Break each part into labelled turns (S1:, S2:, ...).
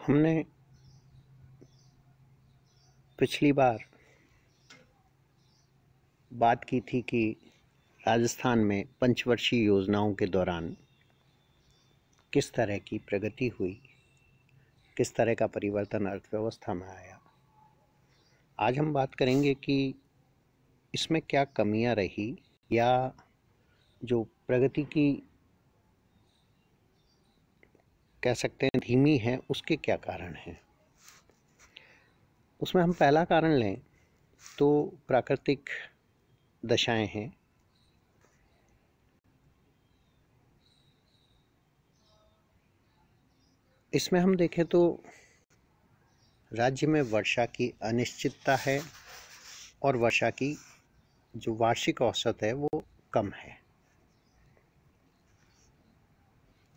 S1: हमने पिछली बार बात की थी कि राजस्थान में पंचवर्षीय योजनाओं के दौरान किस तरह की प्रगति हुई, किस तरह का परिवर्तन अर्थव्यवस्था में आया। आज हम बात करेंगे कि इसमें क्या कमियां रही या जो प्रगति की कह सकते हैं धीमी है, उसके क्या कारण हैं। उसमें हम पहला कारण लें तो प्राकृतिक दशाएं हैं। इसमें हम देखें तो राज्य में वर्षा की अनिश्चितता है और वर्षा की जो वार्षिक औसत है वो कम है।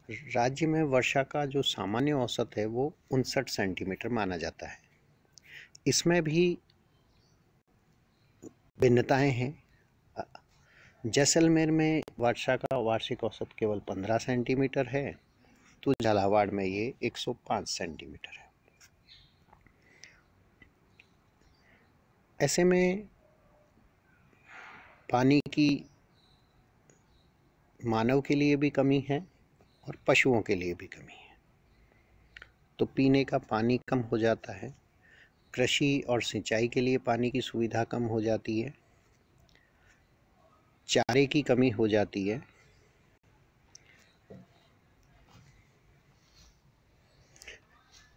S1: राज्य में वर्षा का जो सामान्य औसत है वो 59 सेंटीमीटर माना जाता है। इसमें भी भिन्नताएं हैं। जैसलमेर में वर्षा का वार्षिक औसत केवल 15 सेंटीमीटर है, तो झालावाड़ में ये 105 सेंटीमीटर है। ऐसे में पानी की मानव के लिए भी कमी है और पशुओं के लिए भी कमी है। तो पीने का पानी कम हो जाता है, कृषि और सिंचाई के लिए पानी की सुविधा कम हो जाती है, चारे की कमी हो जाती है,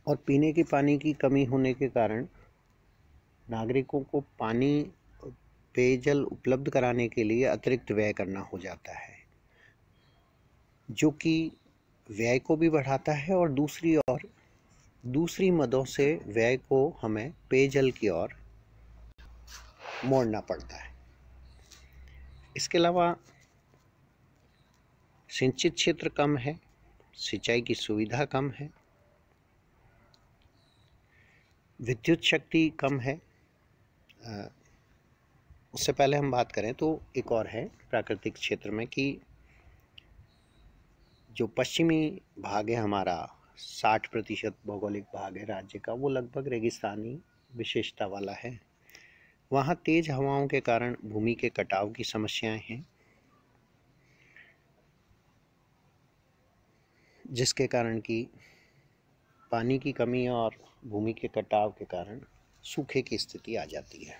S1: और पीने के पानी की कमी होने के कारण नागरिकों को पेयजल उपलब्ध कराने के लिए अतिरिक्त व्यय करना हो जाता है, जो कि व्यय को भी बढ़ाता है और दूसरी मदों से व्यय को हमें पेयजल की ओर मोड़ना पड़ता है। इसके अलावा सिंचित क्षेत्र कम है, सिंचाई की सुविधा कम है, विद्युत शक्ति कम है। उससे पहले हम बात करें तो एक और है प्राकृतिक क्षेत्र में कि जो पश्चिमी भाग है हमारा 60% भौगोलिक भाग है राज्य का, वो लगभग रेगिस्तानी विशेषता वाला है। वहाँ तेज हवाओं के कारण भूमि के कटाव की समस्याएं हैं, जिसके कारण कि पानी की कमी और भूमि के कटाव के कारण सूखे की स्थिति आ जाती है।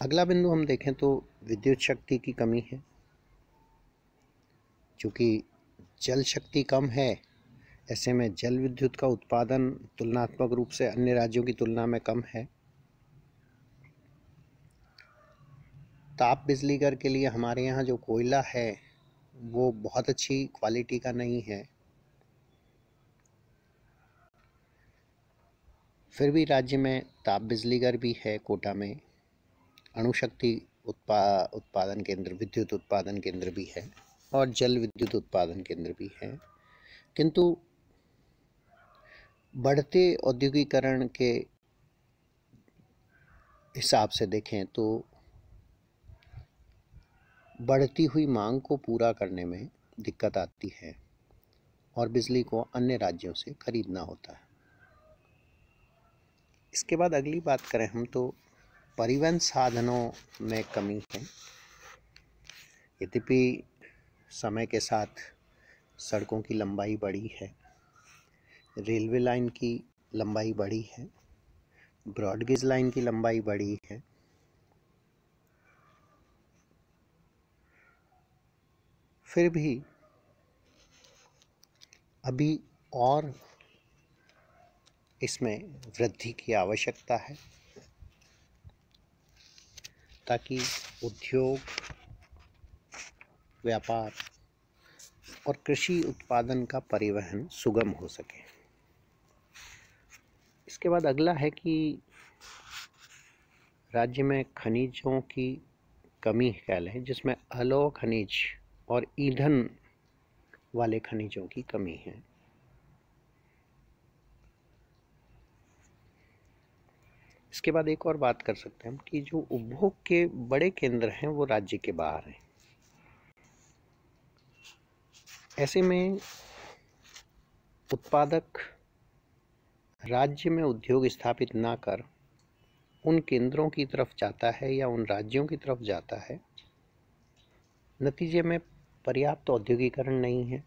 S1: अगला बिंदु हम देखें तो विद्युत शक्ति की कमी है। चूँकि जल शक्ति कम है, ऐसे में जल विद्युत का उत्पादन तुलनात्मक रूप से अन्य राज्यों की तुलना में कम है। ताप बिजली घर के लिए हमारे यहाँ जो कोयला है वो बहुत अच्छी क्वालिटी का नहीं है। फिर भी राज्य में ताप बिजली घर भी है कोटा में, अणुशक्ति उत्पादन केंद्र, विद्युत उत्पादन केंद्र भी है और जल विद्युत उत्पादन केंद्र भी है। किंतु बढ़ते औद्योगिकरण के हिसाब से देखें तो बढ़ती हुई मांग को पूरा करने में दिक्कत आती है और बिजली को अन्य राज्यों से खरीदना होता है। इसके बाद अगली बात करें हम तो परिवहन साधनों में कमी है। यद्यपि समय के साथ सड़कों की लंबाई बढ़ी है, रेलवे लाइन की लंबाई बढ़ी है, ब्रॉडगेज लाइन की लंबाई बढ़ी है, फिर भी अभी और इसमें वृद्धि की आवश्यकता है ताकि उद्योग, व्यापार और कृषि उत्पादन का परिवहन सुगम हो सके। इसके बाद अगला है कि राज्य में खनिजों की कमी कह लें, जिसमें अलोह खनिज और ईंधन वाले खनिजों की कमी है। इसके बाद एक और बात कर सकते हैं कि जो उपभोग के बड़े केंद्र हैं वो राज्य के बाहर हैं। ऐसे में उत्पादक राज्य में उद्योग स्थापित ना कर उन केंद्रों की तरफ जाता है या उन राज्यों की तरफ जाता है, नतीजे में पर्याप्त औद्योगिकरण नहीं है।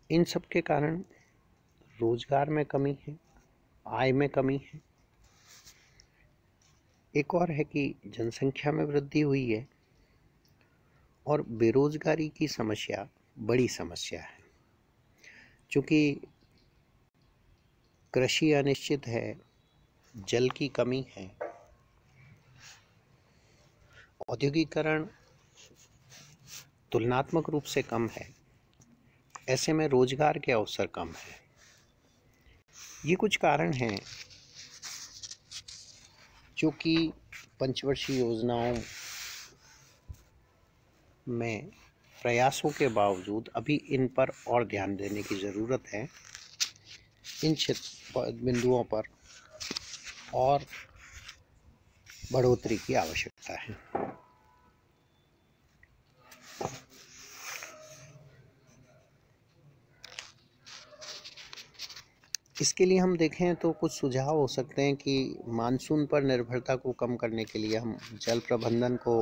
S1: इन सब के कारण रोजगार में कमी है, आय में कमी है। एक और है कि जनसंख्या में वृद्धि हुई है और बेरोजगारी की समस्या बड़ी समस्या है। चूँकि कृषि अनिश्चित है, जल की कमी है, औद्योगिकरण तुलनात्मक रूप से कम है, ऐसे में रोजगार के अवसर कम है। ये कुछ कारण हैं जो कि पंचवर्षीय योजनाओं में प्रयासों के बावजूद अभी इन पर और ध्यान देने की ज़रूरत है। इन बिंदुओं पर और बढ़ोतरी की आवश्यकता है। इसके लिए हम देखें तो कुछ सुझाव हो सकते हैं कि मानसून पर निर्भरता को कम करने के लिए हम जल प्रबंधन को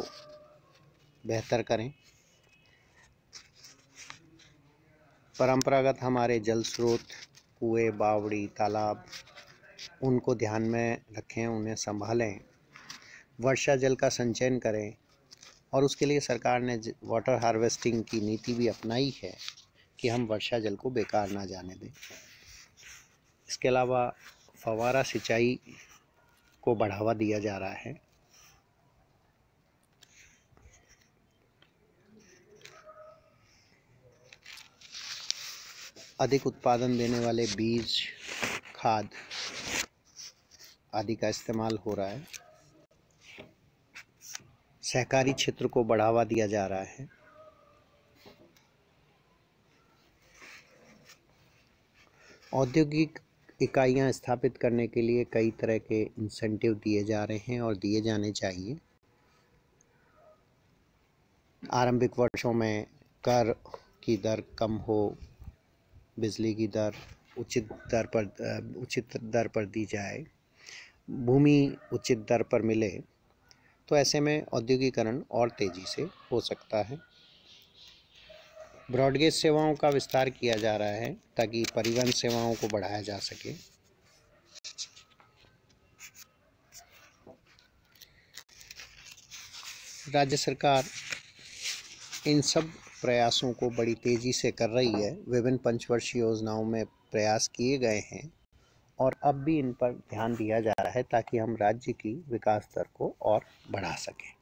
S1: बेहतर करें। परंपरागत हमारे जल स्रोत, कुएं, बावड़ी, तालाब, उनको ध्यान में रखें, उन्हें संभालें। वर्षा जल का संचयन करें और उसके लिए सरकार ने वाटर हार्वेस्टिंग की नीति भी अपनाई है कि हम वर्षा जल को बेकार ना जाने दें। इसके अलावा फव्वारा सिंचाई को बढ़ावा दिया जा रहा है। अधिक उत्पादन देने वाले बीज, खाद आदि का इस्तेमाल हो रहा है। सहकारी क्षेत्र को बढ़ावा दिया जा रहा है। औद्योगिक इकाइयां स्थापित करने के लिए कई तरह के इंसेंटिव दिए जा रहे हैं और दिए जाने चाहिए। आरंभिक वर्षों में कर की दर कम हो, बिजली की दर उचित दर पर दी जाए, भूमि उचित दर पर मिले, तो ऐसे में औद्योगिकरण और तेजी से हो सकता है। ब्रॉडगेज सेवाओं का विस्तार किया जा रहा है ताकि परिवहन सेवाओं को बढ़ाया जा सके। राज्य सरकार इन सब प्रयासों को बड़ी तेजी से कर रही है। विभिन्न पंचवर्षीय योजनाओं में प्रयास किए गए हैं और अब भी इन पर ध्यान दिया जा रहा है ताकि हम राज्य की विकास दर को और बढ़ा सकें।